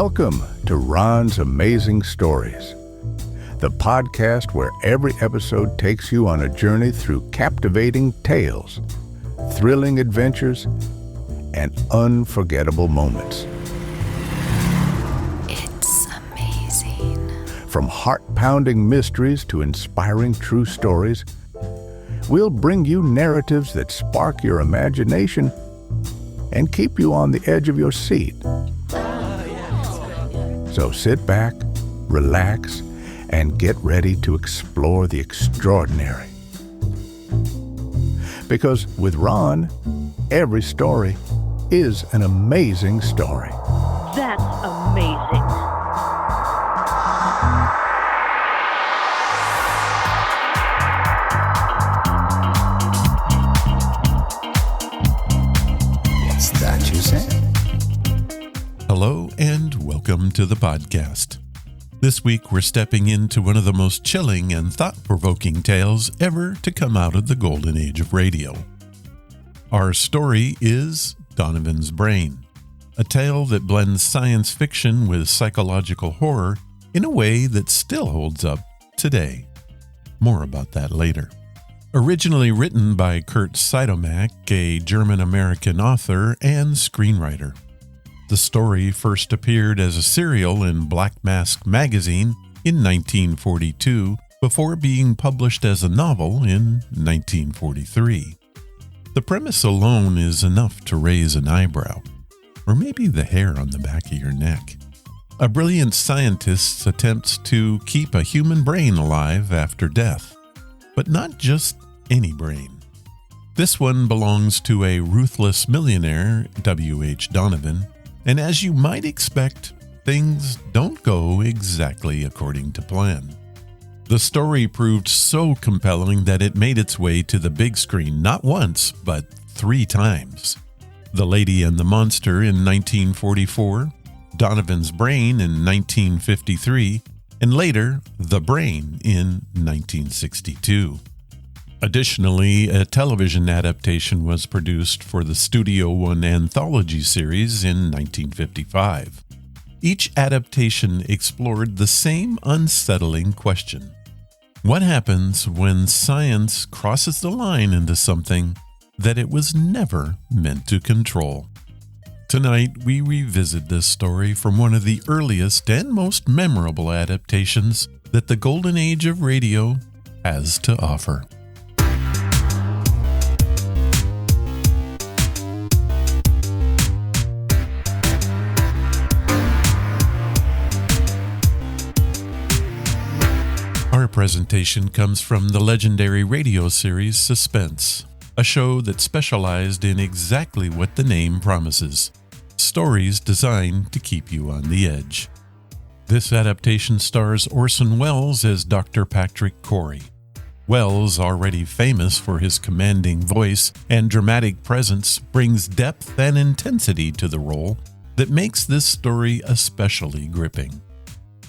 Welcome to Ron's Amazing Stories, the podcast where every episode takes you on a journey through captivating tales, thrilling adventures, and unforgettable moments. It's amazing. From heart-pounding mysteries to inspiring true stories, we'll bring you narratives that spark your imagination and keep you on the edge of your seat. So sit back, relax, and get ready to explore the extraordinary. Because with Ron, every story is an amazing story. That's amazing. It's that you said. Hello and welcome to the podcast. This week we're stepping into one of the most chilling and thought-provoking tales ever to come out of the golden age of radio. Our story is Donovan's Brain, a tale that blends science fiction with psychological horror in a way that still holds up today. More about that later. Originally written by Curt Siodmak, a German-American author and screenwriter. The story first appeared as a serial in Black Mask magazine in 1942 before being published as a novel in 1943. The premise alone is enough to raise an eyebrow, or maybe the hair on the back of your neck. A brilliant scientist attempts to keep a human brain alive after death, but not just any brain. This one belongs to a ruthless millionaire, W.H. Donovan, and as you might expect, things don't go exactly according to plan. The story proved so compelling that it made its way to the big screen not once, but 3 times. The Lady and the Monster in 1944, Donovan's Brain in 1953, and later, The Brain in 1962. Additionally, a television adaptation was produced for the Studio One anthology series in 1955. Each adaptation explored the same unsettling question. What happens when science crosses the line into something that it was never meant to control? Tonight, we revisit this story from one of the earliest and most memorable adaptations that the golden age of radio has to offer. Our presentation comes from the legendary radio series Suspense, a show that specialized in exactly what the name promises: stories designed to keep you on the edge. This adaptation stars Orson Welles as Dr. Patrick Cory. Welles, already famous for his commanding voice and dramatic presence, brings depth and intensity to the role that makes this story especially gripping.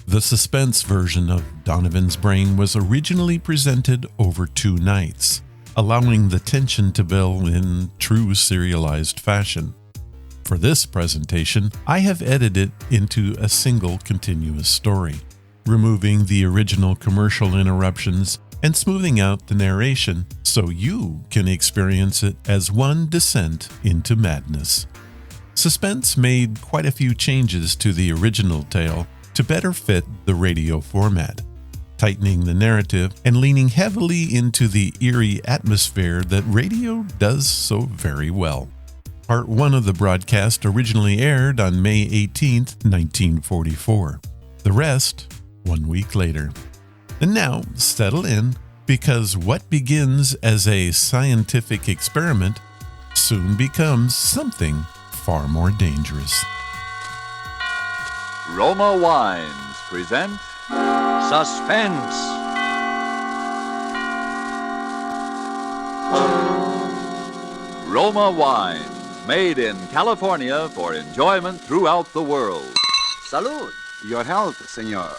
The Suspense version of Donovan's Brain was originally presented over 2 nights, allowing the tension to build in true serialized fashion. For this presentation, I have edited it into a single continuous story, removing the original commercial interruptions and smoothing out the narration so you can experience it as one descent into madness. Suspense made quite a few changes to the original tale to better fit the radio format, tightening the narrative and leaning heavily into the eerie atmosphere that radio does so very well. Part 1 of the broadcast originally aired on May 18, 1944. The rest, 1 week later. And now, settle in, because what begins as a scientific experiment soon becomes something far more dangerous. Roma Wines present Suspense. Roma Wines, made in California for enjoyment throughout the world. Salud. Your health, senor.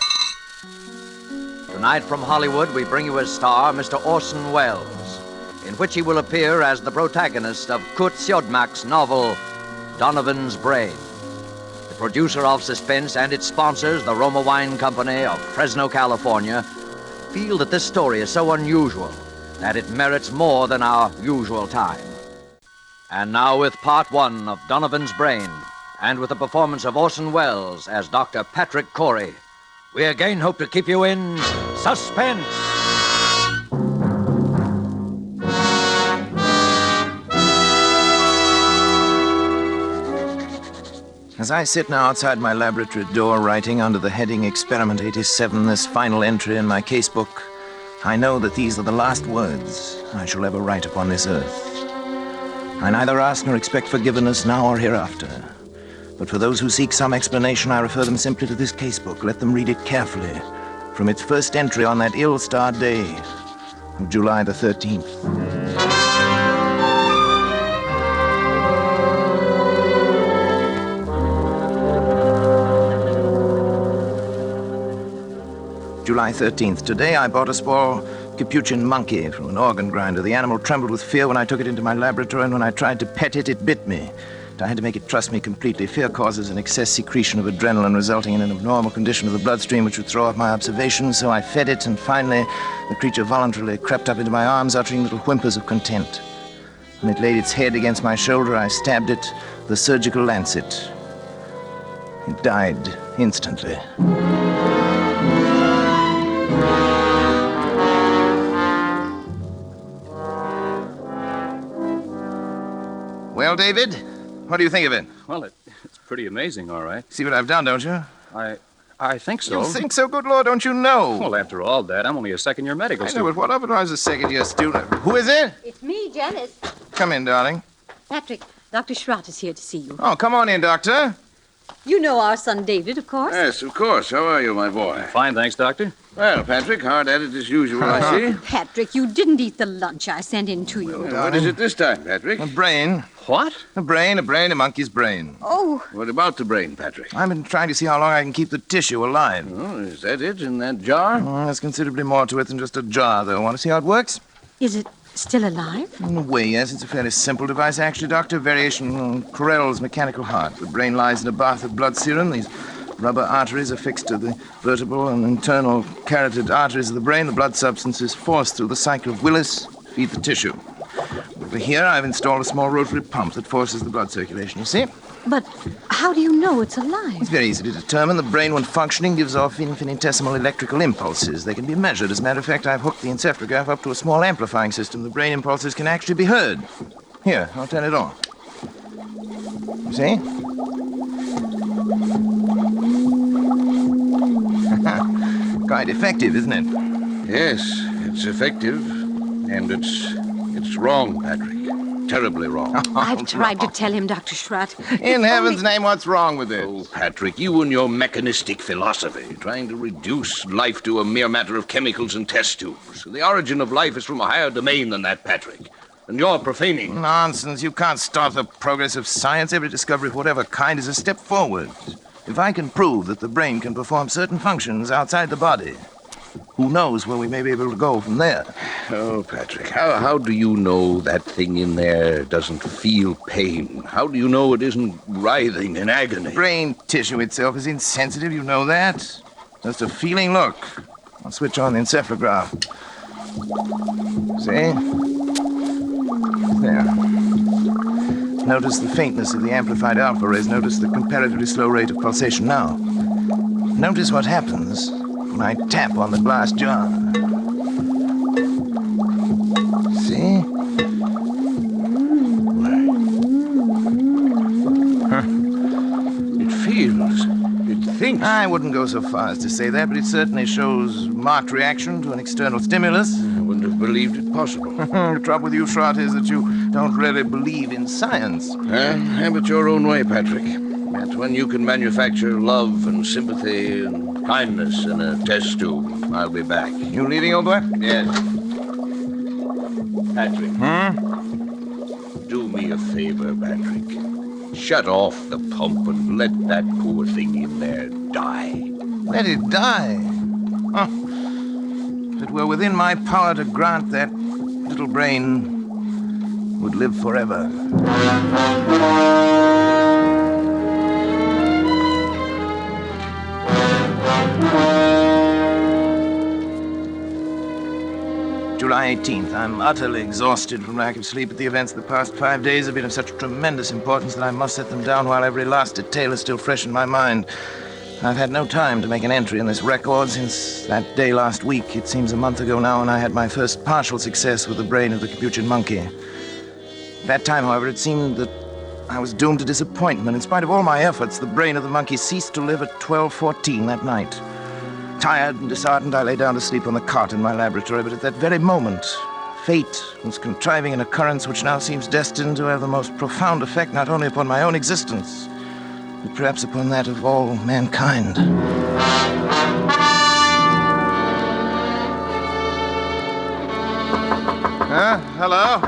Tonight from Hollywood, we bring you as star Mr. Orson Welles, in which he will appear as the protagonist of Curt Siodmak's novel, Donovan's Brain. producer of Suspense, and its sponsors, the Roma Wine Company of Fresno, California, feel that this story is so unusual that it merits more than our usual time. And now with part one of Donovan's Brain, and with the performance of Orson Welles as Dr. Patrick Cory, we again hope to keep you in suspense. As I sit now outside my laboratory door writing under the heading Experiment 87 this final entry in my casebook, I know that these are the last words I shall ever write upon this earth. I neither ask nor expect forgiveness now or hereafter. But for those who seek some explanation, I refer them simply to this casebook. Let them read it carefully from its first entry on that ill-starred day of July the 13th. July 13th. Today I bought a small Capuchin monkey from an organ grinder. The animal trembled with fear when I took it into my laboratory, and when I tried to pet it, it bit me. I had to make it trust me completely. Fear causes an excess secretion of adrenaline, resulting in an abnormal condition of the bloodstream which would throw off my observations, so I fed it, and finally the creature voluntarily crept up into my arms, uttering little whimpers of content. When it laid its head against my shoulder, I stabbed it with a surgical lancet. It died instantly. Well, David, what do you think of it? Well, it's pretty amazing, all right. See what I've done, don't you? I think so. You think so? Good Lord, don't you know? Well, after all, Dad, I'm only a second-year medical I know, student. but what if I was a second-year student? Who is it? It's me, Janice. Come in, darling. Patrick, Dr. Schrott is here to see you. Oh, come on in, Doctor. You know our son David, of course. Yes, of course. How are you, my boy? Fine, thanks, Doctor. Well, Patrick, hard at it as usual, I see. Patrick, you didn't eat the lunch I sent in to you. Well, what is it this time, Patrick? A brain. What? A monkey's brain. Oh, What about the brain, Patrick? I've been trying to see how long I can keep the tissue alive. Oh, is that it in that jar? There's considerably more to it than just a jar, though. Want to see how it works? is it still alive? In a way, yes. It's a fairly simple device, actually, Doctor. Variation on Corell's mechanical heart. The brain lies in a bath of blood serum. These rubber arteries are fixed to the vertebral and internal carotid arteries of the brain. The blood substance is forced through the cycle of Willis to feed the tissue. Over here, I've installed a small rotary pump that forces the blood circulation, you see? But how do you know it's alive? It's very easy to determine. The brain, when functioning, gives off infinitesimal electrical impulses. They can be measured. As a matter of fact, I've hooked the encephalograph up to a small amplifying system. The brain impulses can actually be heard. Here, I'll turn it on. You see? Quite effective, isn't it? Yes, it's effective. And it's wrong, Patrick. Terribly wrong. I've tried to tell him, Dr. Schrott. In heaven's name, what's wrong with it? Oh, Patrick, you and your mechanistic philosophy, trying to reduce life to a mere matter of chemicals and test tubes. The origin of life is from a higher domain than that, Patrick. And you're profaning. Nonsense. You can't stop the progress of science. Every discovery of whatever kind is a step forward. If I can prove that the brain can perform certain functions outside the body, who knows where we may be able to go from there? Oh, Patrick, how do you know that thing in there doesn't feel pain? How do you know it isn't writhing in agony? Brain tissue itself is insensitive, you know that. Just a feeling. Look. I'll switch on the encephalograph. See? There. Notice the faintness of the amplified alpha rays. Notice the comparatively slow rate of pulsation now. Notice what happens when I tap on the glass jar. See? It feels. It thinks. I wouldn't go so far as to say that, but it certainly shows marked reaction to an external stimulus. I wouldn't have believed it possible. The trouble with you, Schrott, is that you don't really believe in science. Have it your own way, Patrick. That's when you can manufacture love and sympathy and kindness in a test tube. I'll be back. You leaving, old boy? Yes. Patrick. Do me a favor, Patrick. Shut off the pump and let that poor thing in there die. Let it die? If it were within my power to grant, that little brain would live forever. July 18th. I'm utterly exhausted from lack of sleep at the events of the past 5 days have been of such tremendous importance that I must set them down while every last detail is still fresh in my mind. I've had no time to make an entry in this record since that day last week. It seems a month ago now, and I had my first partial success with the brain of the Capuchin monkey. At that time, however, it seemed that I was doomed to disappointment. In spite of all my efforts, the brain of the monkey ceased to live at 12:14 that night. Tired and disheartened, I lay down to sleep on the cot in my laboratory, but at that very moment, fate was contriving an occurrence which now seems destined to have the most profound effect not only upon my own existence, but perhaps upon that of all mankind. Hello?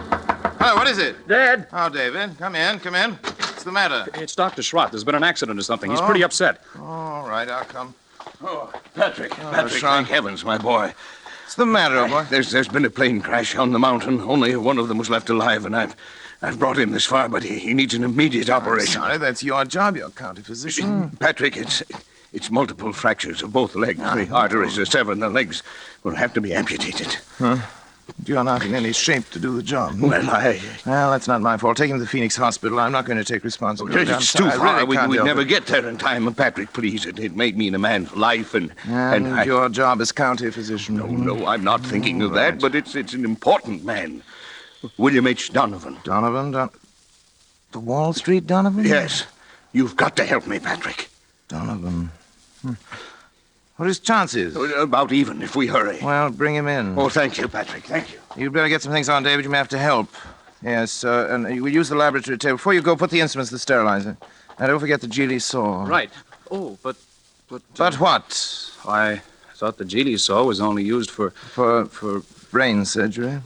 Hello, what is it? Dad! Oh, David, come in. What's the matter? It's Dr. Schratt. There's been an accident or something. He's pretty upset. All right, I'll come. Oh, Patrick, Sean. thank heavens, my boy. What's the matter, boy? There's been a plane crash on the mountain. Only one of them was left alive, and I've brought him this far, but he needs an immediate operation. Sorry, that's your job. You're county physician. Patrick, it's multiple fractures of both legs. The arteries are severed, and the legs will have to be amputated. You're not in any shape to do the job. Well, Well, that's not my fault. Take him to the Phoenix Hospital. I'm not going to take responsibility. it's too I far. really can't We'd help never it. get there in time. Patrick, please, it may mean a man's life, and your job as county physician. No, I'm not thinking of that, but it's an important man. William H. Donovan. Donovan? The Wall Street Donovan? Yes. You've got to help me, Patrick. Donovan. What are his chances? About even, if we hurry. Well, bring him in. Oh, thank you, Patrick. Thank you. You'd better get some things on, David. You may have to help. Yes, and we'll use the laboratory table. Before you go, put the instruments in the sterilizer. And don't forget the Geely saw. Right. Oh, but... But what? I thought the Geely saw was only used for brain surgery.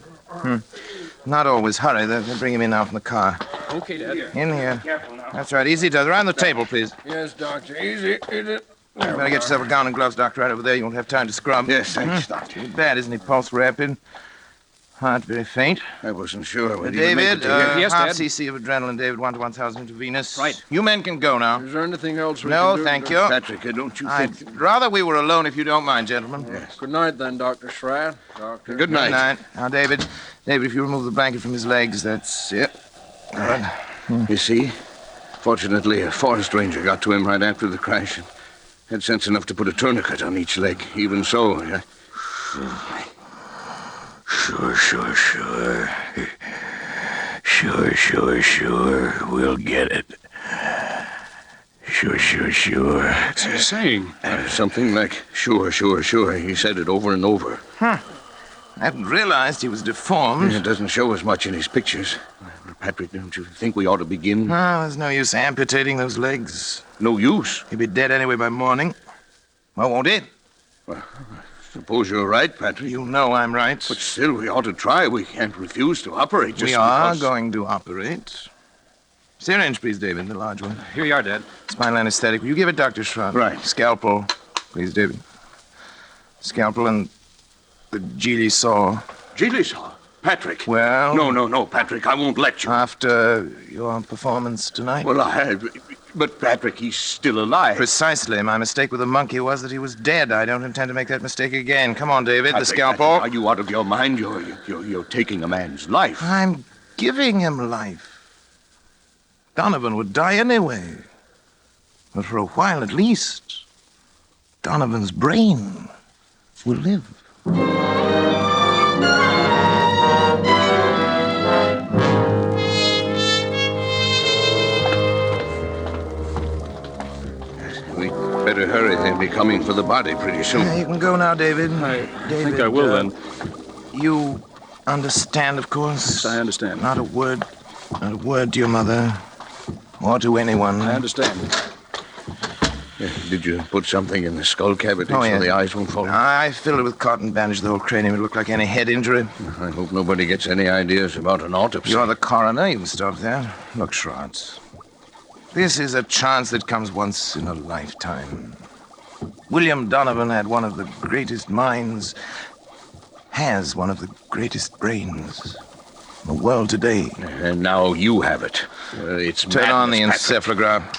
Not always. Hurry. They'll bring him in now from the car. Okay, Dad. In here. Careful now. That's right. Easy does. Around the table, please. Yes, Doctor. Easy. You better get yourself a gown and gloves, Doctor, right over there. You won't have time to scrub. Yes, thanks, Doctor. Too bad, isn't he? Pulse rapid. Heart very faint. I wasn't sure whether you'd make it David, to here. Yes, half Dad. cc of adrenaline, David, 1 to 1,000 intravenous. Right. You men can go now. Is there anything else we No, can do? thank you. Patrick, don't you I'd think... rather we were alone if you don't mind, gentlemen. Yes. Good night, then, Dr. Schratt. Doctor. Good night. Good night. Now, David, if you remove the blanket from his legs, that's it. Good. You see, fortunately, a forest ranger got to him right after the crash and had sense enough to put a tourniquet on each leg. Even so, Sure. We'll get it. Sure. What's he saying? Something like, sure. He said it over and over. I hadn't realized he was deformed. It doesn't show as much in his pictures. Patrick, don't you think we ought to begin? No, there's no use amputating those legs. No use. He'll be dead anyway by morning. Well, won't it? Suppose you're right, Patrick. You know I'm right. But still, we ought to try. We can't refuse to operate just We are because... going to operate. Syringe, please, David, the large one. Here you are, Dad. Spinal anesthetic. Will you give it, Dr. Schratt? Right. Scalpel, please, David. Scalpel and the Geely saw. Geely saw? Patrick. Well... No, Patrick, I won't let you. After your performance tonight? Well, But, Patrick, he's still alive. Precisely. My mistake with the monkey was that he was dead. I don't intend to make that mistake again. Come on, David, Patrick, the scalpel. Are you out of your mind? You're taking a man's life. I'm giving him life. Donovan would die anyway. But for a while at least, Donovan's brain will live. We'd better hurry. They'll be coming for the body pretty soon. You can go now, David. I think I will, then. You understand, of course? Yes, I understand. Not a word to your mother or to anyone. I understand. Did you put something in the skull cavity Oh, so yeah. the eyes won't fall? I filled it with cotton bandage, the whole cranium. It looked like any head injury. I hope nobody gets any ideas about an autopsy. You're the coroner. You can stop there. Look, Schratt. This is a chance that comes once in a lifetime. William Donovan had one of the greatest minds, has one of the greatest brains in the world today. And now you have it. It's Turn on the madness, Patrick. encephalograph.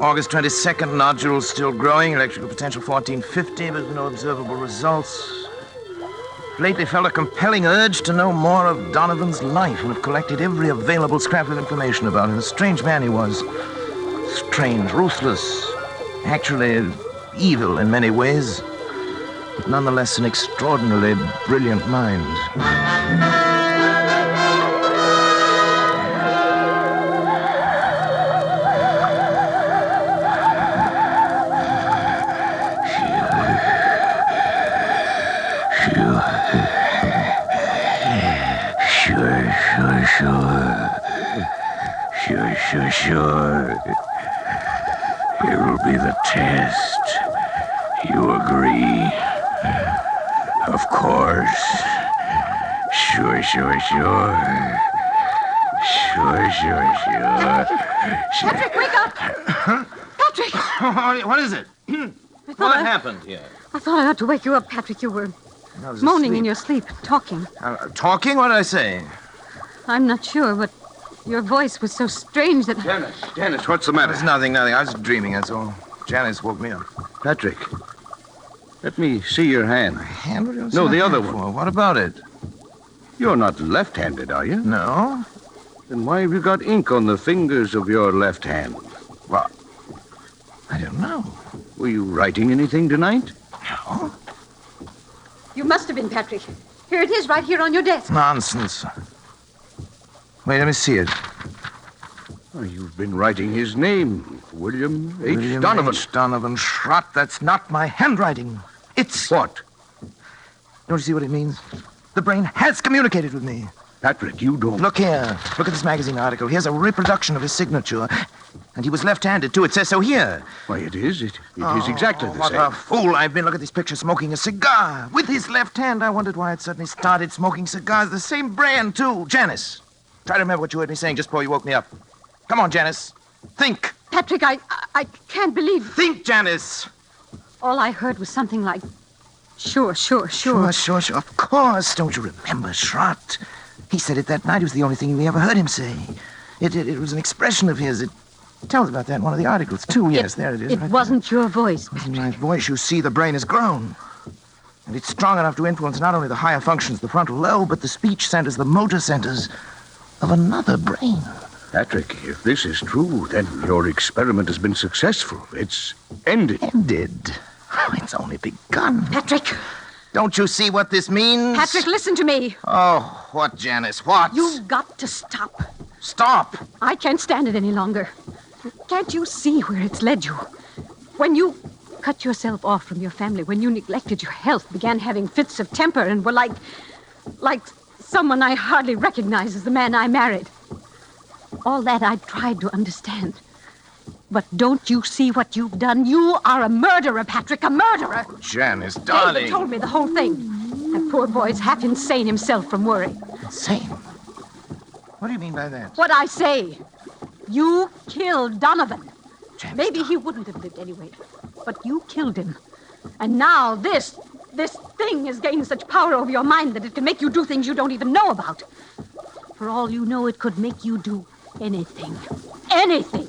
August 22nd, nodules still growing, electrical potential 1450, but no observable results. Lately felt a compelling urge to know more of Donovan's life and have collected every available scrap of information about him. A strange man he was. Strange, ruthless, actually evil in many ways, but nonetheless an extraordinarily brilliant mind. Sure. It'll be the test. You agree? Of course. Sure. Patrick, wake up! Patrick! What is it? What happened here? I thought I ought to wake you up, Patrick. You were moaning in your sleep, talking. Talking? What did I say? I'm not sure, but your voice was so strange that... Janice, what's the matter? There's nothing. I was dreaming, that's all. Janice woke me up. Patrick, let me see your hand. Hand? What else No, is the my other hand one. for? What about it? You're not left-handed, are you? No. Then why have you got ink on the fingers of your left hand? Well, I don't know. Were you writing anything tonight? No. You must have been, Patrick. Here it is, right here on your desk. Nonsense. Wait, let me see it. Oh, you've been writing his name, William H. Donovan. H. Donovan Schrott. That's not my handwriting. It's... What? Don't you see what it means? The brain has communicated with me. Patrick, you don't... Look here. Look at this magazine article. Here's a reproduction of his signature. And he was left-handed, too. It says so here. Why, it is. It is exactly the What same. a fool I've been. Look at this picture, smoking a cigar. With his left hand. I wondered why I'd suddenly started smoking cigars. The same brand, too. Janice. Try to remember what you heard me saying just before you woke me up. Come on, Janice. Think. Patrick, I can't believe... Think, Janice. All I heard was something like, sure. Sure. Of course. Don't you remember, Schrott? He said it that night. It was the only thing we ever heard him say. It was an expression of his. It tells about that in one of the articles, too. Yes, there it is. It wasn't your voice, It wasn't my voice. You see, the brain has grown. And it's strong enough to influence not only the higher functions of the frontal lobe, but the speech centers, the motor centers of another brain. Patrick, if this is true, then your experiment has been successful. It's ended. Ended? Oh, it's only begun. Patrick! Don't you see what this means? Patrick, listen to me. Oh, what, Janice? What? You've got to stop. Stop! I can't stand it any longer. Can't you see where it's led you? When you cut yourself off from your family, when you neglected your health, began having fits of temper, and were like someone I hardly recognize as the man I married. All that I tried to understand. But don't you see what you've done? You are a murderer, Patrick, a murderer. Janice, darling. David told me the whole thing. That poor boy's half insane himself from worry. Insane? What do you mean by that? What I say. You killed Donovan. Janice, Maybe he wouldn't have lived anyway. But you killed him. And now this thing has gained such power over your mind that it can make you do things you don't even know about. For all you know, it could make you do anything. Anything.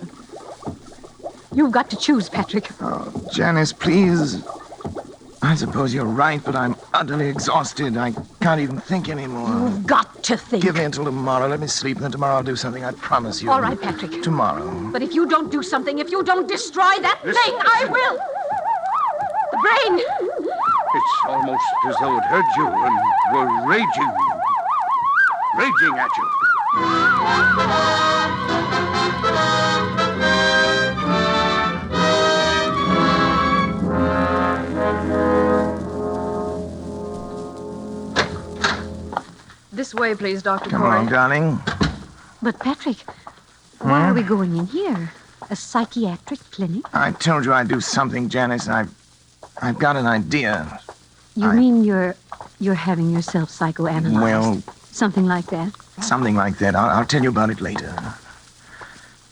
You've got to choose, Patrick. Oh, Janice, please. I suppose you're right, but I'm utterly exhausted. I can't even think anymore. You've got to think. Give me until tomorrow. Let me sleep, and then tomorrow I'll do something. I promise you. All right, Patrick. Tomorrow. But if you don't do something, if you don't destroy that thing, I will. The brain. It's almost as though it heard you and were raging at you. This way, please, Dr. Come Cory. on, darling. But, Patrick, why are we going in here? A psychiatric clinic? I told you I'd do something, Janice. I've got an idea. You mean you're having yourself psychoanalyzed? Well, something like that? Something like that. I'll tell you about it later.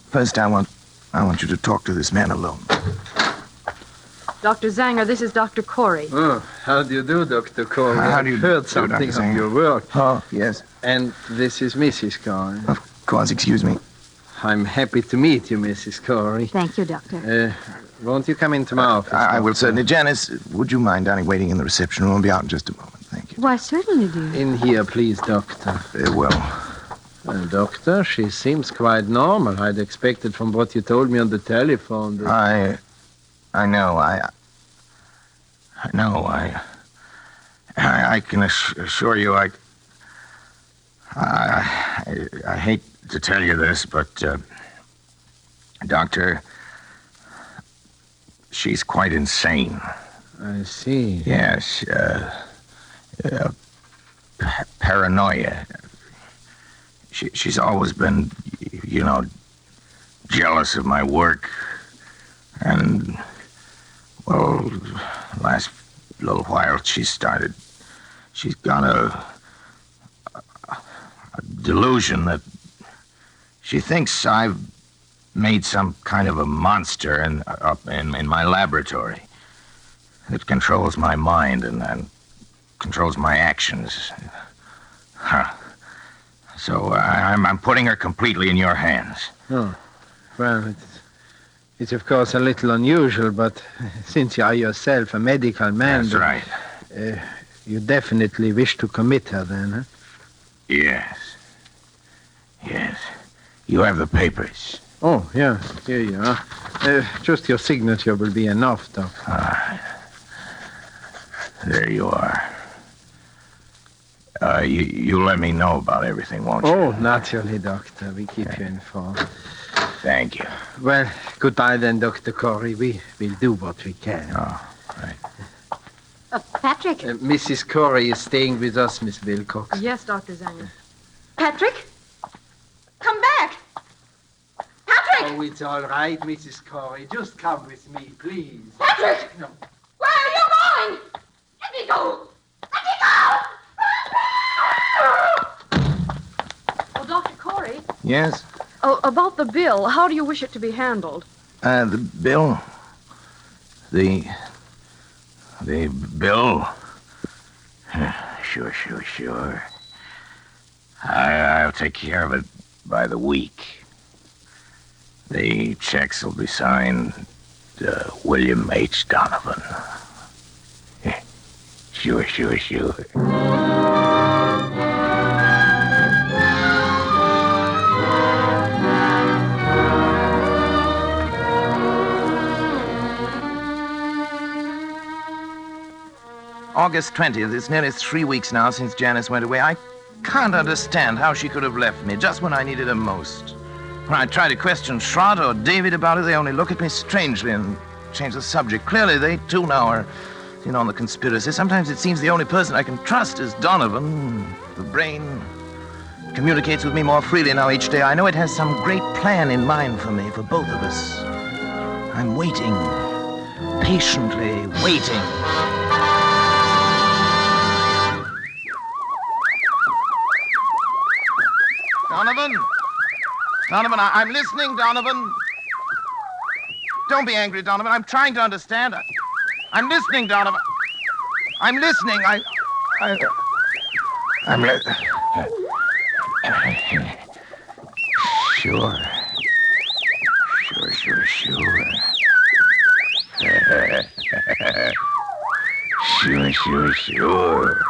First, I want you to talk to this man alone. Dr. Zanger, this is Dr. Cory. Oh, how do you do, Dr. Cory? How do you I've heard do, something Dr. of Zanger? your work. Oh, yes. And this is Mrs. Cory. Of course, excuse me. I'm happy to meet you, Mrs. Cory. Thank you, Doctor. Won't you come into my office? I will certainly. Janice, would you mind, darling, waiting in the reception room? I'll be out in just a moment. Thank you. Why, certainly, dear. In here, please, Doctor. Very well. Well, Doctor, she seems quite normal. I'd expected from what you told me on the telephone that... I know. I can assure you, I hate to tell you this, but, Doctor, she's quite insane. I see. Yes, paranoia. She's always been, jealous of my work. And, well, last little while she's got a delusion that she thinks I've made some kind of a monster up in my laboratory. It controls my mind and controls my actions. So I'm putting her completely in your hands. Oh, well, it's of course a little unusual, but since you are yourself a medical man... That's right. You definitely wish to commit her then, huh? Yes. You have the papers. Oh, yeah, here you are. Just your signature will be enough, Doctor. There you are. You let me know about everything, won't you? Oh, naturally, Doctor. We keep you informed. Thank you. Well, goodbye then, Dr. Cory. We will do what we can. Oh, right. Patrick? Mrs. Cory is staying with us, Miss Wilcox. Yes, Dr. Zanger. Patrick? Come back! Patrick! Oh, it's all right, Mrs. Cory. Just come with me, please. Patrick! No. Where are you going? Let me go! Let me go! Oh, Dr. Cory. Yes? Oh, about the bill, how do you wish it to be handled? The bill? The bill? Sure. I'll take care of it by the week. The checks will be signed William H. Donovan. Sure. August 20th. It's nearly 3 weeks now since Janice went away. I can't understand how she could have left me just when I needed her most. When I try to question Schrott or David about it, they only look at me strangely and change the subject. Clearly, they too now are in on the conspiracy. Sometimes it seems the only person I can trust is Donovan. The brain communicates with me more freely now each day. I know it has some great plan in mind for me, for both of us. I'm waiting, patiently waiting. Donovan, I'm listening, Donovan. Don't be angry, Donovan. I'm trying to understand. I'm listening, Donovan. I'm listening. I'm listening. Sure. Sure.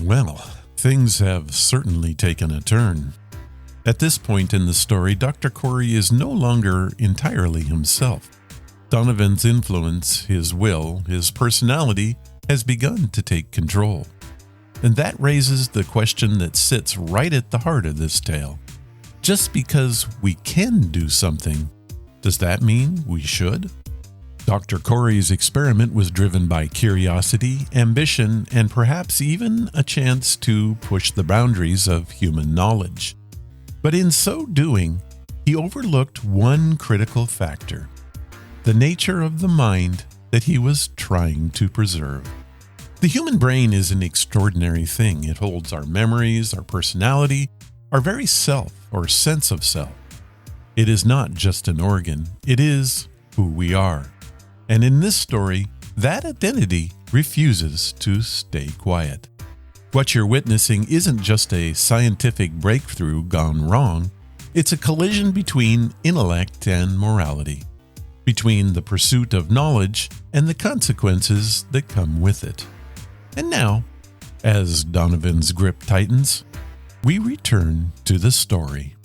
Well, things have certainly taken a turn. At this point in the story, Dr. Cory is no longer entirely himself. Donovan's influence, his will, his personality has begun to take control. And that raises the question that sits right at the heart of this tale. Just because we can do something, does that mean we should? Dr. Cory's experiment was driven by curiosity, ambition, and perhaps even a chance to push the boundaries of human knowledge. But in so doing, he overlooked one critical factor: the nature of the mind that he was trying to preserve. The human brain is an extraordinary thing. It holds our memories, our personality, our very self or sense of self. It is not just an organ, it is who we are. And in this story, that identity refuses to stay quiet. What you're witnessing isn't just a scientific breakthrough gone wrong, it's a collision between intellect and morality, between the pursuit of knowledge and the consequences that come with it. And now, as Donovan's grip tightens, we return to the story.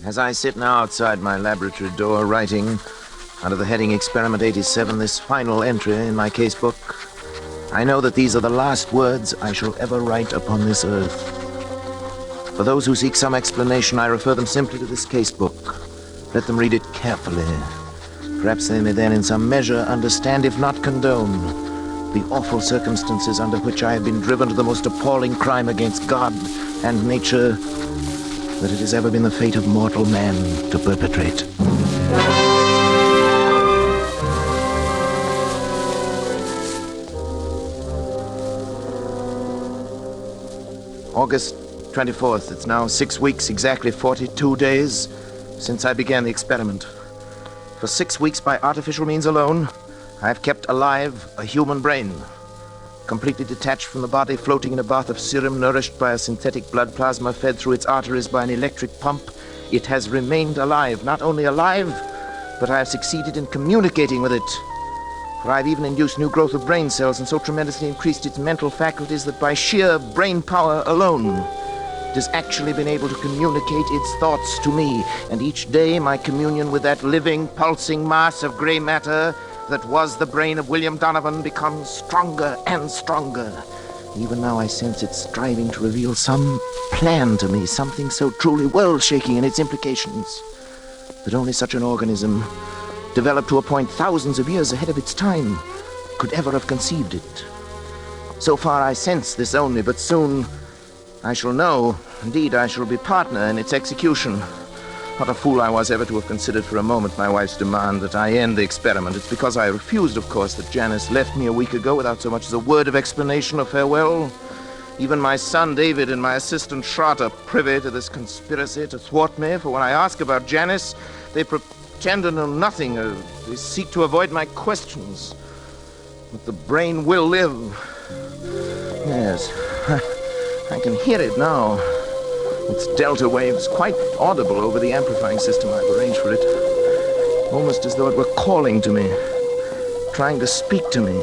As I sit now outside my laboratory door writing, under the heading Experiment 87, this final entry in my casebook, I know that these are the last words I shall ever write upon this earth. For those who seek some explanation, I refer them simply to this casebook. Let them read it carefully. Perhaps they may then in some measure understand, if not condone, the awful circumstances under which I have been driven to the most appalling crime against God and nature that it has ever been the fate of mortal man to perpetrate. August 24th. It's now 6 weeks, exactly 42 days, since I began the experiment. For 6 weeks, by artificial means alone, I have kept alive a human brain, completely detached from the body, floating in a bath of serum, nourished by a synthetic blood plasma fed through its arteries by an electric pump. It has remained alive. Not only alive, but I have succeeded in communicating with it. For I've even induced new growth of brain cells and so tremendously increased its mental faculties that by sheer brain power alone, it has actually been able to communicate its thoughts to me. And each day, my communion with that living, pulsing mass of gray matter that was the brain of William Donovan becomes stronger and stronger. Even now I sense it striving to reveal some plan to me, something so truly world-shaking in its implications that only such an organism, developed to a point thousands of years ahead of its time, could ever have conceived it. So far I sense this only, but soon I shall know. Indeed, I shall be partner in its execution. What a fool I was ever to have considered for a moment my wife's demand that I end the experiment. It's because I refused, of course, that Janice left me a week ago without so much as a word of explanation or farewell. Even my son David and my assistant Schrott are privy to this conspiracy to thwart me, for when I ask about Janice, they pretend to know nothing, or they seek to avoid my questions. But the brain will live. Yes, I can hear it now. Its delta waves quite audible over the amplifying system I've arranged for it. Almost as though it were calling to me, trying to speak to me.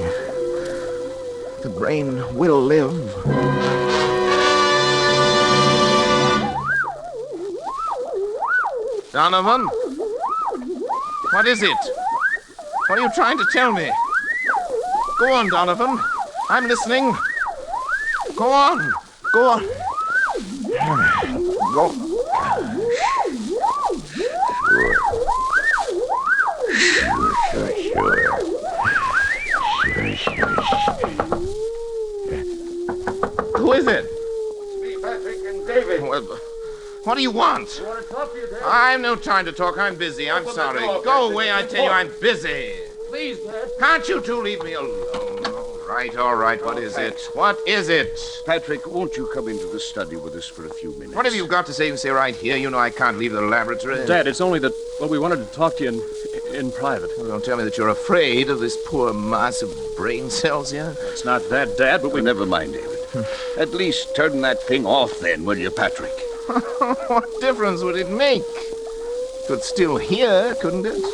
The brain will live. Donovan? What is it? What are you trying to tell me? Go on, Donovan. I'm listening. Go on. Go on. Go. Who is it? It's me, Patrick, and David. What do you want? I want to talk to you, Dad. I've no time to talk. I'm busy. I'm sorry. Go away, I tell you. I'm busy. Please, Dad. Can't you two leave me alone? All right. What is it? What is it? Patrick, won't you come into the study with us for a few minutes? Whatever you've got to say, you can say right here. You know I can't leave the laboratory. Dad, it's only that, well, we wanted to talk to you in private. Well, don't tell me that you're afraid of this poor mass of brain cells here. It's not that, Dad, but we... Never mind, David. At least turn that thing off then, will you, Patrick? What difference would it make? Could still hear, couldn't it?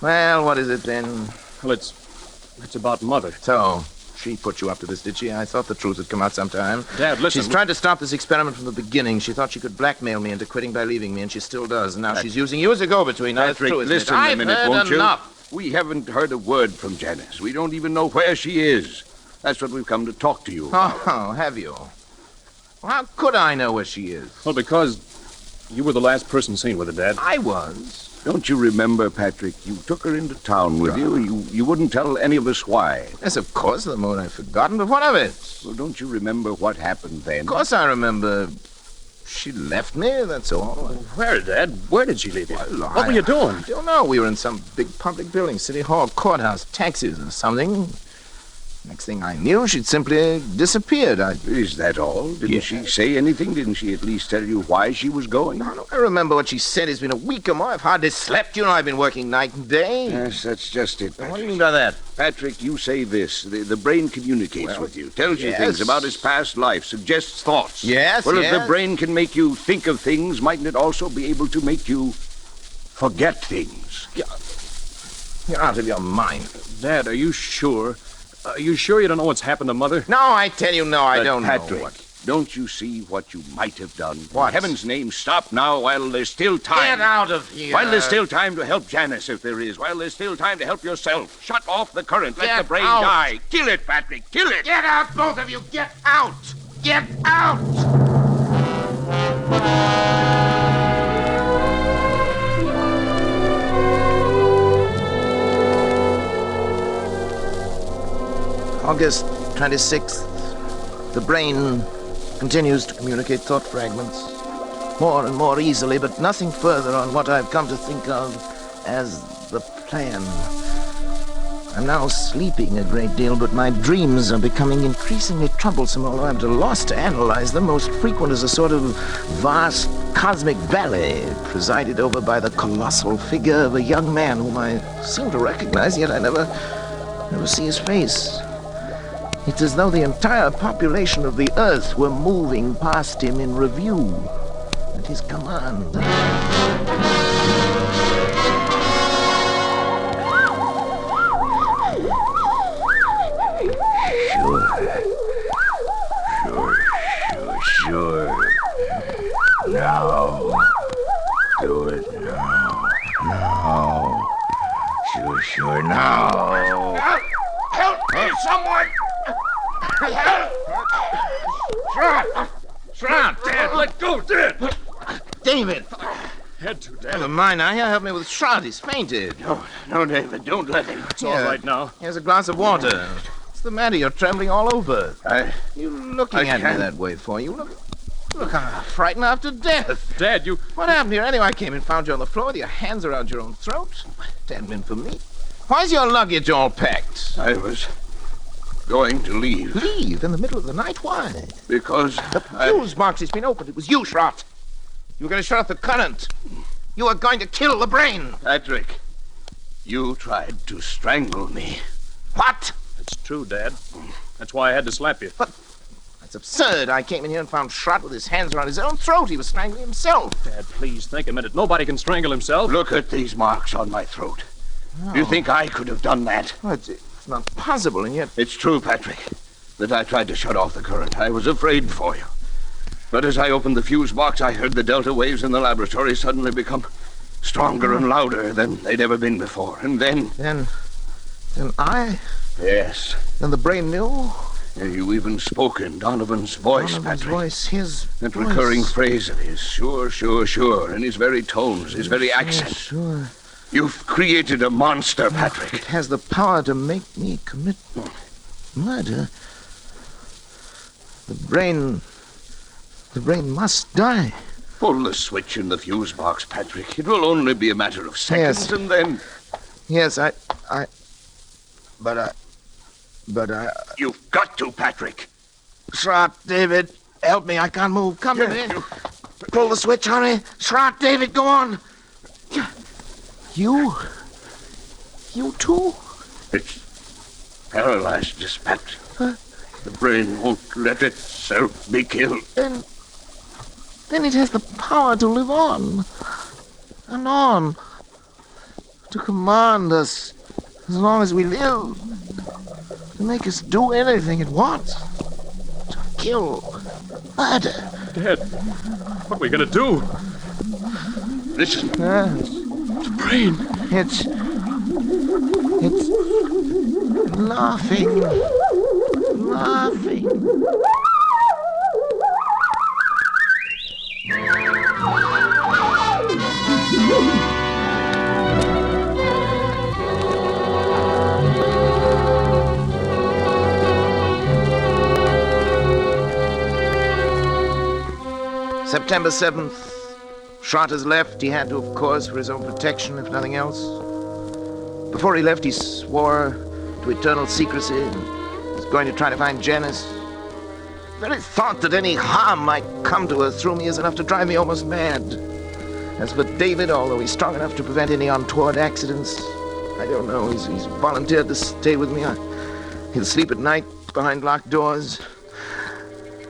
Well, what is it then? Well, it's about Mother. So, she put you up to this, did she? I thought the truth would come out sometime. Dad, listen. She's tried to stop this experiment from the beginning. She thought she could blackmail me into quitting by leaving me, and she still does. And now she's using you as a go-between. Patrick, listen a minute, won't you? We haven't heard a word from Janice. We don't even know where she is. That's what we've come to talk to you about. Oh, have you? Well, how could I know where she is? Well, because you were the last person seen with her, Dad. I was. Don't you remember, Patrick? You took her into town with you. You wouldn't tell any of us why. Yes, of course, the moment I've forgotten, but what of it? Well, don't you remember what happened then? Of course I remember. She left me, that's all. Where, Dad? Where did she leave you? Well, What were you doing? I don't know. We were in some big public building, City Hall, courthouse, taxis or something. Next thing I knew, she'd simply disappeared. Is that all? Didn't she say anything? Didn't she at least tell you why she was going? No, I remember what she said. It's been a week or more. I've hardly slept. You know, I've been working night and day. Yes, that's just it, Patrick. What do you mean by that? Patrick, you say this. The brain communicates with you, tells you yes. things about his past life, suggests thoughts. Yes, Well, yes. if the brain can make you think of things, mightn't it also be able to make you forget things? You're out of your mind. Dad, are you sure? Are you sure you don't know what's happened to Mother? No, I tell you, no, I But don't Patrick, know. What? don't you see what you might have done? What? In heaven's name, stop now while there's still time. Get out of here. While there's still time to help Janice, if there is. While there's still time to help yourself. Shut off the current. Let Get the brain out. die. Kill it, Patrick. Kill it. Get out, both of you. Get out. Get out. August 26th. The brain continues to communicate thought fragments more and more easily, but nothing further on what I've come to think of as the plan. I'm now sleeping a great deal, but my dreams are becoming increasingly troublesome, although I'm at a loss to analyze them. Most frequent is a sort of vast cosmic ballet presided over by the colossal figure of a young man whom I seem to recognize, yet I never see his face. It's as though the entire population of the Earth were moving past him in review at his command. Sure. Now. Do it now. Now. Sure, now. Help me, someone! Help! Shroud! Dad, let go, Dad! David! Had to, Dad. Never mind now. Here, help me with Shroud. He's fainted. No, David, don't let him. It's all right now. Here's a glass of water. What's the matter? You're trembling all over. You looking I at me can't. that way for? You look frightened after death. Dad, you... What happened here anyway? I came and found you on the floor with your hands around your own throat. It hadn't been for me. Why's your luggage all packed? I was going to leave. Leave in the middle of the night? Why? Because The fuse box has been opened. It was you, Schrott. You were going to shut off the current. You were going to kill the brain. Patrick, you tried to strangle me. What? It's true, Dad. That's why I had to slap you. That's absurd. I came in here and found Schrott with his hands around his own throat. He was strangling himself. Dad, please, think a minute. Nobody can strangle himself. Look at these marks on my throat. You think I could have done that? Well, it's not possible, and yet... It's true, Patrick, that I tried to shut off the current. I was afraid for you. But as I opened the fuse box, I heard the delta waves in the laboratory suddenly become stronger and louder than they'd ever been before. And then... Then I... Yes. Then the brain knew? You even spoke in Donovan's voice, Donovan's Patrick. voice, his That voice. recurring phrase of his, sure, in his very tones, his very accent. Sure. You've created a monster, Patrick. It has the power to make me commit murder. The brain must die. Pull the switch in the fuse box, Patrick. It will only be a matter of seconds, Yes. and then... Yes, But You've got to, Patrick. Schrott, David, help me. I can't move. Come in. Pull the switch, hurry. Schrott, David, go on. You too? It's paralyzed, just Patrick. The brain won't let itself be killed. Then it has the power to live on. And on. To command us as long as we live. To make us do anything it wants. To kill. Murder. Dad, what are we going to do? Listen. The brain. It's laughing. September 7th. Schroeder's left. He had to, of course, for his own protection, if nothing else. Before he left, he swore to eternal secrecy and was going to try to find Janice. The very thought that any harm might come to her through me is enough to drive me almost mad. As for David, although he's strong enough to prevent any untoward accidents, I don't know. He's volunteered to stay with me. He'll sleep at night behind locked doors.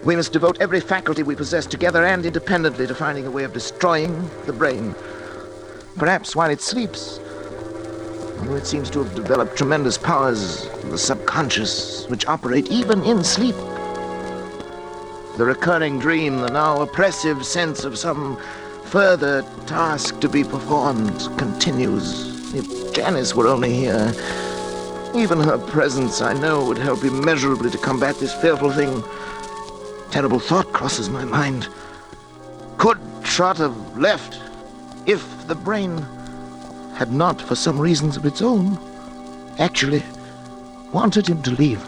We must devote every faculty we possess together and independently to finding a way of destroying the brain. Perhaps while it sleeps. Although it seems to have developed tremendous powers of the subconscious, which operate even in sleep. The recurring dream, the now oppressive sense of some further task to be performed, continues. If Janice were only here, even her presence, I know, would help immeasurably to combat this fearful thing. Terrible thought crosses my mind. Could Trot have left if the brain had not, for some reasons of its own, actually wanted him to leave?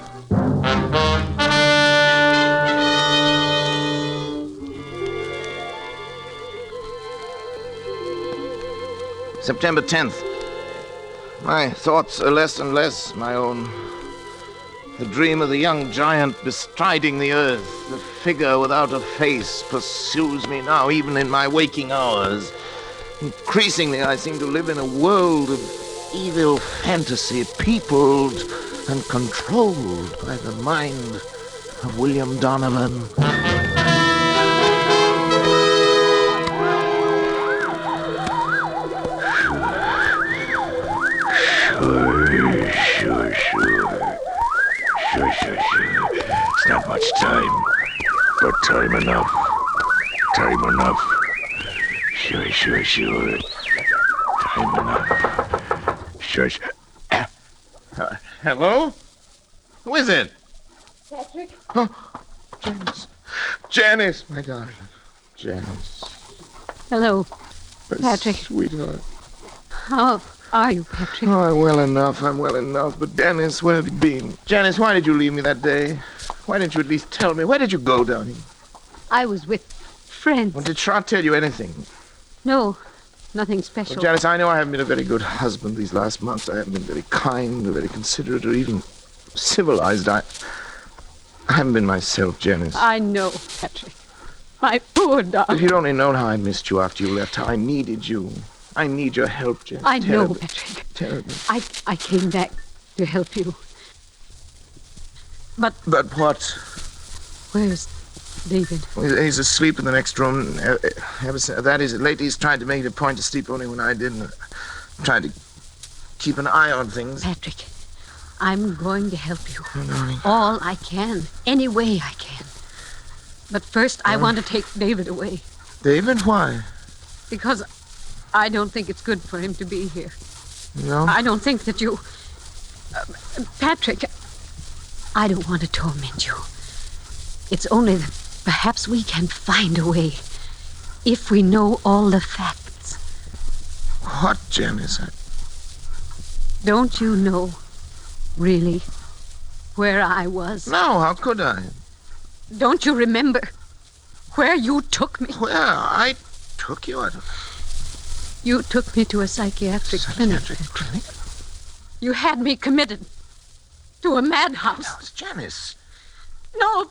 September 10th. My thoughts are less and less my own. The dream of the young giant bestriding the earth, the figure without a face, pursues me now, even in my waking hours. Increasingly, I seem to live in a world of evil fantasy, peopled and controlled by the mind of William Donovan. Sure. It's not much time, but time enough. Time enough. Sure. Time enough. Sure. Hello? Who is it? Patrick? Oh, Janice. Janice, my darling. Janice. Hello, Patrick. Sweetheart. How are you, Patrick? Oh, I'm well enough. But Janice, where have you been? Janice, why did you leave me that day? Why didn't you at least tell me? Where did you go, darling? I was with friends. Well, did Trot tell you anything? No, nothing special. Well, Janice, I know I haven't been a very good husband these last months. I haven't been very kind or very considerate or even civilized. I haven't been myself, Janice. I know, Patrick. My poor darling. If you'd only known how I missed you after you left, how I needed you. I need your help, Janice. I know, Patrick. Terribly. I came back to help you. But what? Where's David? He's asleep in the next room. That is, lately he's tried to make it a point to sleep only when I didn't. Tried to keep an eye on things. Patrick, I'm going to help you. Oh, darling. All I can. Any way I can. But first, I want to take David away. David? Why? Because I don't think it's good for him to be here. No? I don't think that you... Patrick, I don't want to torment you. It's only that perhaps we can find a way if we know all the facts. What, Janice? Don't you know, really, where I was? No, how could I? Don't you remember where you took me? Where? I took you? You took me to a psychiatric clinic. You had me committed to a madhouse. No, it's Janice. No,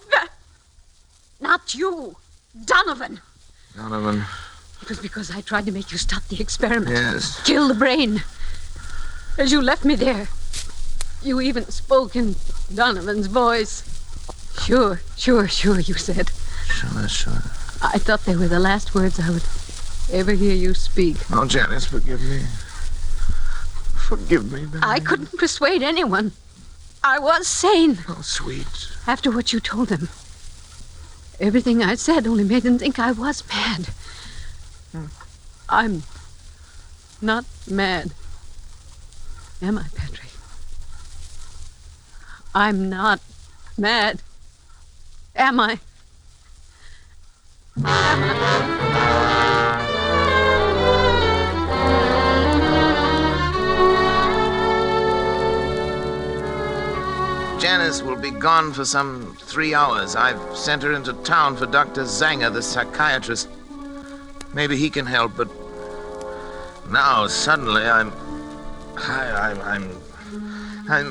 not you. Donovan. Donovan. It was because I tried to make you stop the experiment. Yes. Kill the brain. As you left me there, you even spoke in Donovan's voice. Sure, you said. Sure. I thought they were the last words I would ever hear you speak. Oh, Janice, forgive me. Forgive me, baby. I couldn't persuade anyone. I was sane. Oh, sweet. After what you told them. Everything I said only made them think I was mad. I'm not mad. Am I, Patrick? I'm not mad. Am I? Janice will be gone for some 3 hours. I've sent her into town for Dr. Zanger, the psychiatrist. Maybe he can help, but now suddenly I'm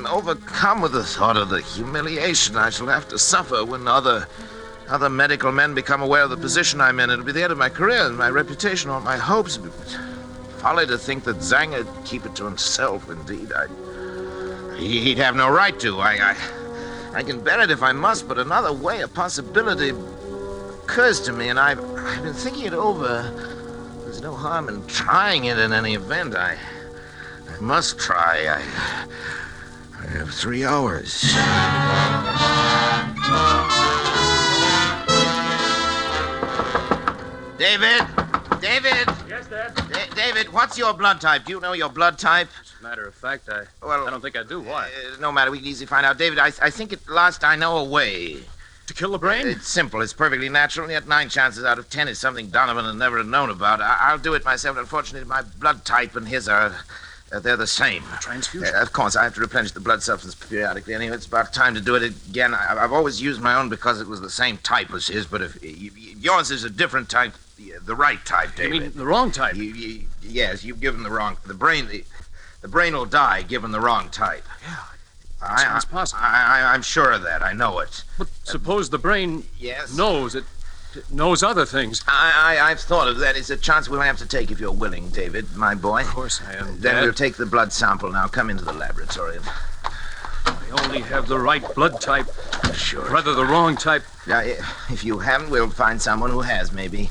overcome with the thought of the humiliation I shall have to suffer when other medical men become aware of the position I'm in. It'll be the end of my career and my reputation, all my hopes. Folly to think that Zanger would keep it to himself. Indeed, he'd have no right to. I can bear it if I must, but another way, a possibility, occurs to me, and I've been thinking it over. There's no harm in trying it in any event. I must try. I have 3 hours. David! David! Yes, Dad? David, what's your blood type? Do you know your blood type? As a matter of fact, I don't think I do. Why? No matter, we can easily find out. David, I think at last I know a way. To kill the brain? It's simple. It's perfectly natural, and yet 9 chances out of 10 is something Donovan had never known about. I'll do it myself. Unfortunately, my blood type and his are... they're the same. Transfusion? Of course, I have to replenish the blood substance periodically. Anyway, it's about time to do it again. I've always used my own because it was the same type as his, but if yours is a different type, the right type, David. You mean the wrong type? Yes, you've given the wrong... The brain will die given the wrong type. Yeah, sounds possible. I'm sure of that. I know it. But suppose the brain yes? knows it knows other things. I've thought of that. It's a chance we'll have to take if you're willing, David, my boy. Of course I am, Then Dad. we'll take the blood sample now. Come into the laboratory. I only have the right blood type. Sure. Rather the wrong type. Yeah, if you haven't, we'll find someone who has. Maybe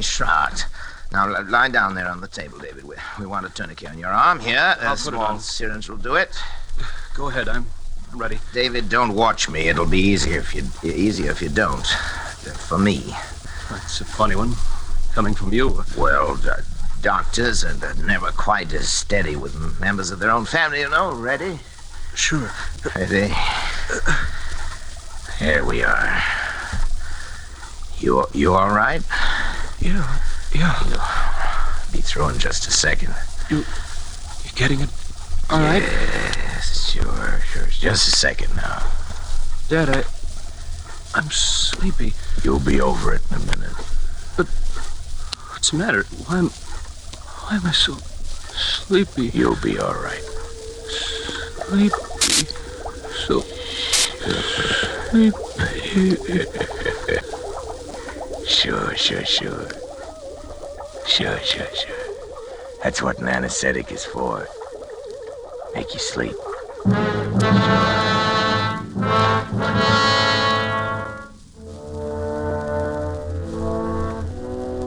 Schrott. Now, lie down there on the table, David. We want a tourniquet on your arm here. I'll A put it small on. syringe will do it. Go ahead, I'm ready. David, don't watch me. It'll be easier if you don't. For me. That's a funny one, coming from you. Well, doctors are never quite as steady with members of their own family, you know. Ready? Sure. Ready? Here we are. You all right? Yeah. You'll be through in just a second. You getting it all right? Yes, sure. Just a second now. Dad, I'm sleepy. You'll be over it in a minute. But what's the matter? Why am I so sleepy? You'll be all right. Sleepy. So sleepy. Sure. That's what an anesthetic is for. Make you sleep.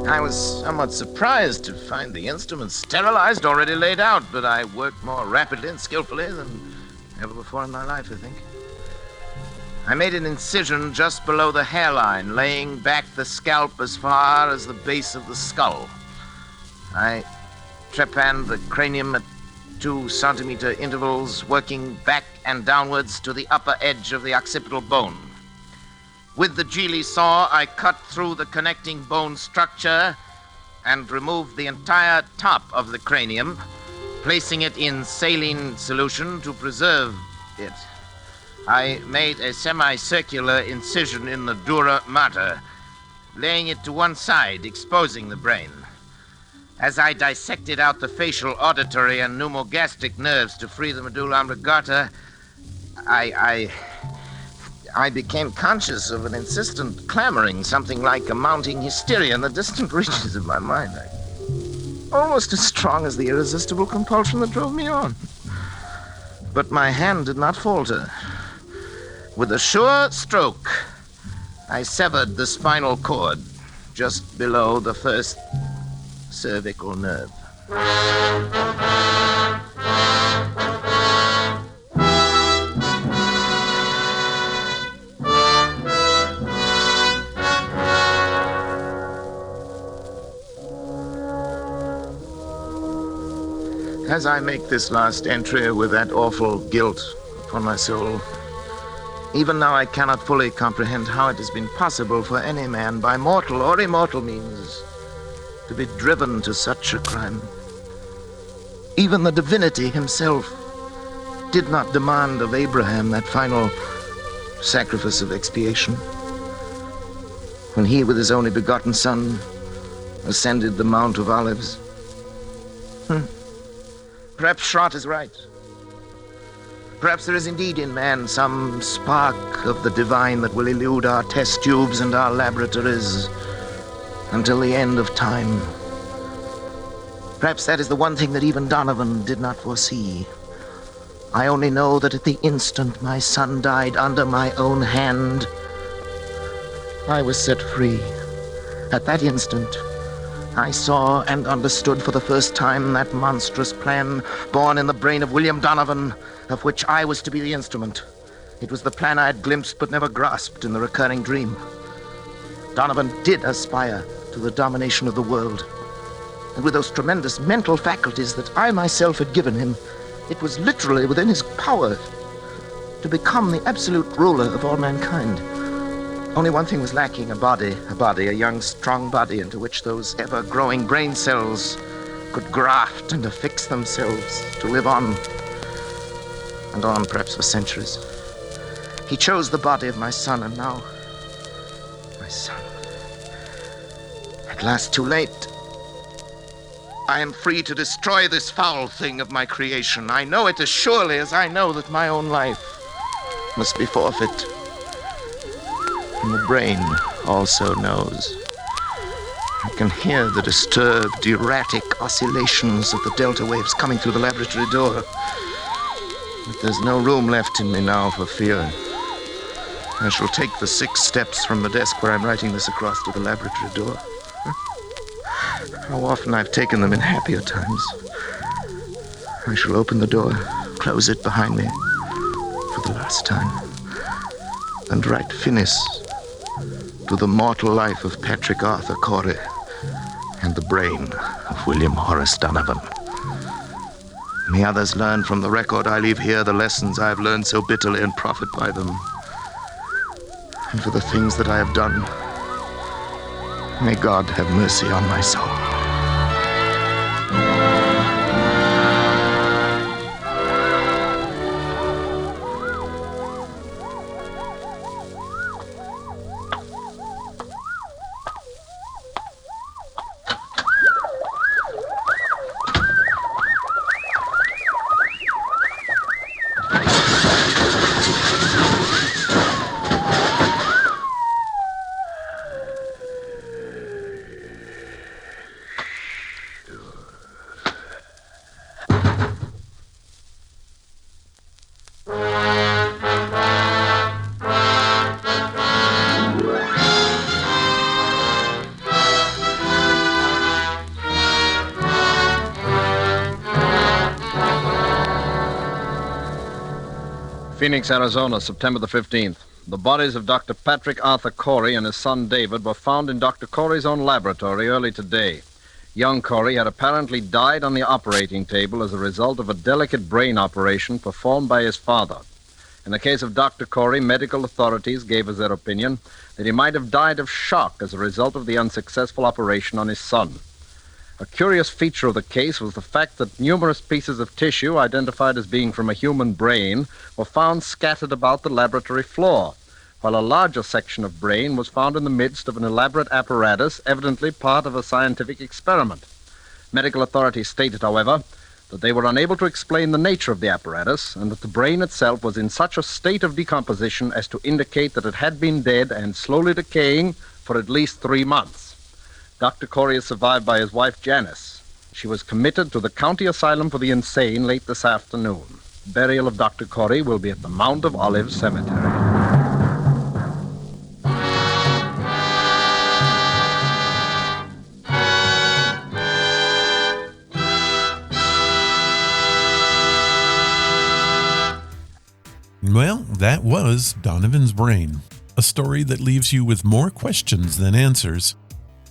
I was somewhat surprised to find the instruments sterilized, already laid out, but I worked more rapidly and skillfully than ever before in my life, I think. I made an incision just below the hairline, laying back the scalp as far as the base of the skull. I trepanned the cranium at 2-centimeter intervals, working back and downwards to the upper edge of the occipital bone. With the Geely saw, I cut through the connecting bone structure and removed the entire top of the cranium, placing it in saline solution to preserve it. I made a semicircular incision in the dura mater, laying it to one side, exposing the brain. As I dissected out the facial, auditory, and pneumogastric nerves to free the medulla oblongata, I became conscious of an insistent clamoring, something like a mounting hysteria in the distant reaches of my mind. Almost as strong as the irresistible compulsion that drove me on. But my hand did not falter. With a sure stroke, I severed the spinal cord just below the first cervical nerve. As I make this last entry with that awful guilt upon my soul, even now I cannot fully comprehend how it has been possible for any man, by mortal or immortal means, to be driven to such a crime. Even the divinity himself did not demand of Abraham that final sacrifice of expiation? When he, with his only begotten son, ascended the Mount of Olives? Perhaps Schrott is right. Perhaps there is indeed in man some spark of the divine that will elude our test tubes and our laboratories until the end of time. Perhaps that is the one thing that even Donovan did not foresee. I only know that at the instant my son died under my own hand, I was set free. At that instant, I saw and understood for the first time that monstrous plan born in the brain of William Donovan, of which I was to be the instrument. It was the plan I had glimpsed but never grasped in the recurring dream. Donovan did aspire to the domination of the world. And with those tremendous mental faculties that I myself had given him, it was literally within his power to become the absolute ruler of all mankind. Only one thing was lacking, a young, strong body into which those ever-growing brain cells could graft and affix themselves to live on, and on perhaps for centuries. He chose the body of my son, and now, my son, at last too late. I am free to destroy this foul thing of my creation. I know it as surely as I know that my own life must be forfeit. And the brain also knows. I can hear the disturbed, erratic oscillations of the delta waves coming through the laboratory door. But there's no room left in me now for fear. I shall take the 6 steps from the desk where I'm writing this across to the laboratory door. How often I've taken them in happier times. I shall open the door, close it behind me for the last time, and write finis to the mortal life of Patrick Arthur Cory and the brain of William Horace Donovan. May others learn from the record I leave here the lessons I have learned so bitterly and profit by them. And for the things that I have done, may God have mercy on my soul. Phoenix, Arizona, September the 15th. The bodies of Dr. Patrick Arthur Cory and his son David were found in Dr. Cory's own laboratory early today. Young Cory had apparently died on the operating table as a result of a delicate brain operation performed by his father. In the case of Dr. Cory, medical authorities gave us their opinion that he might have died of shock as a result of the unsuccessful operation on his son. A curious feature of the case was the fact that numerous pieces of tissue identified as being from a human brain were found scattered about the laboratory floor, while a larger section of brain was found in the midst of an elaborate apparatus, evidently part of a scientific experiment. Medical authorities stated, however, that they were unable to explain the nature of the apparatus and that the brain itself was in such a state of decomposition as to indicate that it had been dead and slowly decaying for at least 3 months. Dr. Cory is survived by his wife, Janice. She was committed to the County Asylum for the Insane late this afternoon. Burial of Dr. Cory will be at the Mount of Olives Cemetery. Well, that was Donovan's Brain, a story that leaves you with more questions than answers.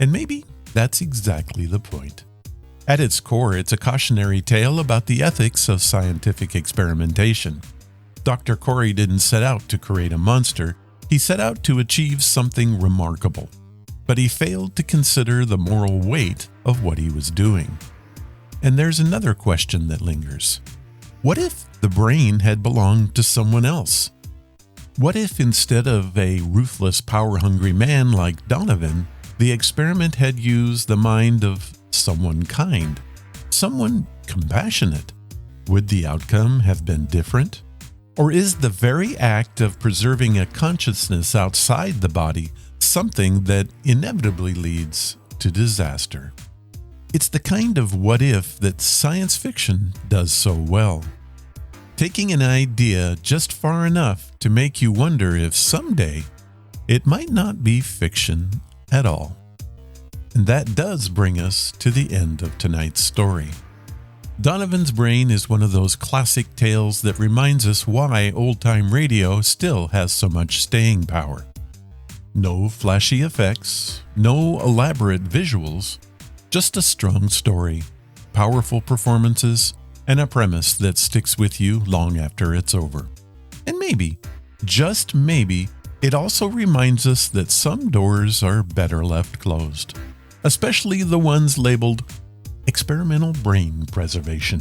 And maybe that's exactly the point. At its core, it's a cautionary tale about the ethics of scientific experimentation. Dr. Cory didn't set out to create a monster, he set out to achieve something remarkable. But he failed to consider the moral weight of what he was doing. And there's another question that lingers. What if the brain had belonged to someone else? What if instead of a ruthless, power-hungry man like Donovan, the experiment had used the mind of someone kind, someone compassionate? Would the outcome have been different? Or is the very act of preserving a consciousness outside the body something that inevitably leads to disaster? It's the kind of what if that science fiction does so well. Taking an idea just far enough to make you wonder if someday it might not be fiction at all. And that does bring us to the end of tonight's story. Donovan's Brain is one of those classic tales that reminds us why old-time radio still has so much staying power. No flashy effects, no elaborate visuals, just a strong story, powerful performances, and a premise that sticks with you long after it's over. And maybe, just maybe, it also reminds us that some doors are better left closed, especially the ones labeled experimental brain preservation.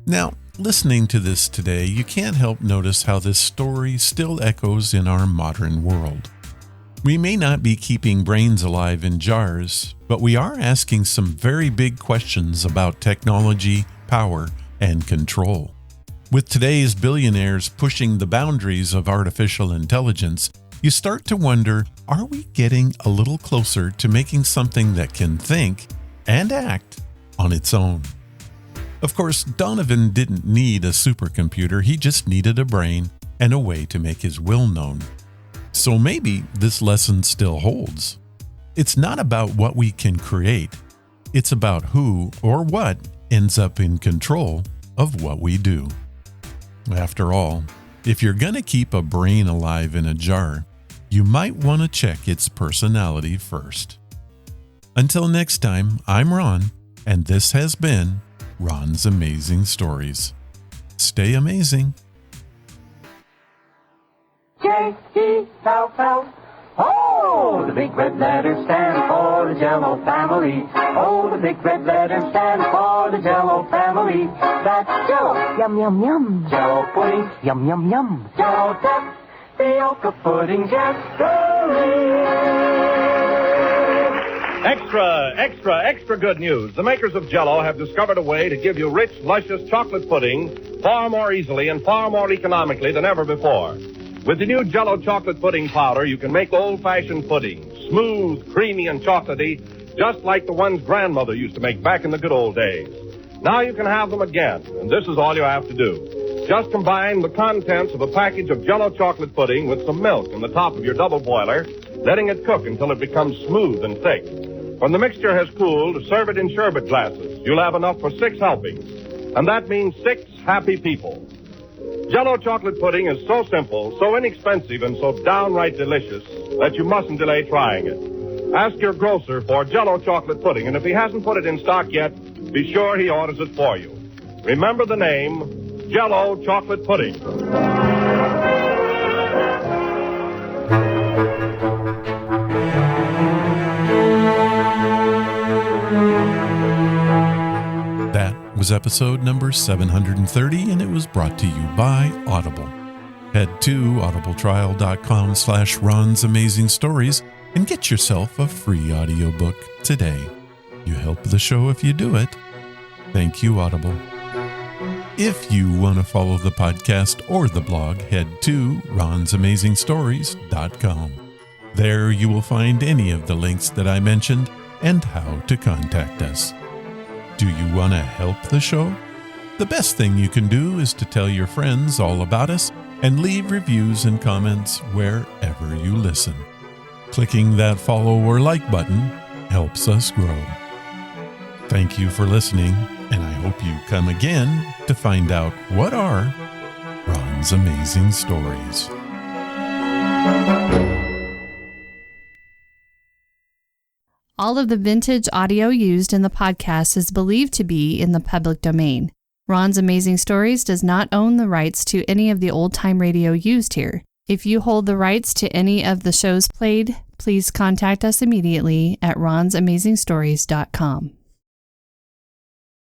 Now, listening to this today, you can't help notice how this story still echoes in our modern world. We may not be keeping brains alive in jars, but we are asking some very big questions about technology, power, and control. With today's billionaires pushing the boundaries of artificial intelligence, you start to wonder, are we getting a little closer to making something that can think and act on its own? Of course, Donovan didn't need a supercomputer, he just needed a brain and a way to make his will known. So maybe this lesson still holds. It's not about what we can create, it's about who or what ends up in control of what we do. After all, if you're gonna keep a brain alive in a jar, you might want to check its personality first. Until next time, I'm Ron, and this has been Ron's Amazing Stories. Stay amazing. J-E-L-L. Oh, the big red letters stand for the Jell-O family. Oh, the big red letters stand for the Jell-O family. That's Jell-O. Yum, yum, yum. Jell-O pudding. Yum, yum, yum. Jell-O tapioca pudding history. Extra good news. The makers of Jell-O have discovered a way to give you rich, luscious chocolate pudding far more easily and far more economically than ever before. With the new Jell-O chocolate pudding powder, you can make old-fashioned pudding, smooth, creamy, and chocolatey, just like the ones Grandmother used to make back in the good old days. Now you can have them again, and this is all you have to do. Just combine the contents of a package of Jell-O chocolate pudding with some milk in the top of your double boiler, letting it cook until it becomes smooth and thick. When the mixture has cooled, serve it in sherbet glasses. You'll have enough for 6 helpings, and that means 6 happy people. Jell-O chocolate pudding is so simple, so inexpensive, and so downright delicious that you mustn't delay trying it. Ask your grocer for Jell-O chocolate pudding, and if he hasn't put it in stock yet, be sure he orders it for you. Remember the name, Jell-O chocolate pudding. Was episode number 730, and it was brought to you by Audible. Head to audibletrial.com/Ron's Amazing Stories and get yourself a free audiobook today. You help the show if you do it. Thank you, Audible. If you want to follow the podcast or the blog, head to ronsamazingstories.com. There you will find any of the links that I mentioned and how to contact us. Do you want to help the show? The best thing you can do is to tell your friends all about us and leave reviews and comments wherever you listen. Clicking that follow or like button helps us grow. Thank you for listening, and I hope you come again to find out what are Ron's Amazing Stories. All of the vintage audio used in the podcast is believed to be in the public domain. Ron's Amazing Stories does not own the rights to any of the old-time radio used here. If you hold the rights to any of the shows played, please contact us immediately at ronsamazingstories.com.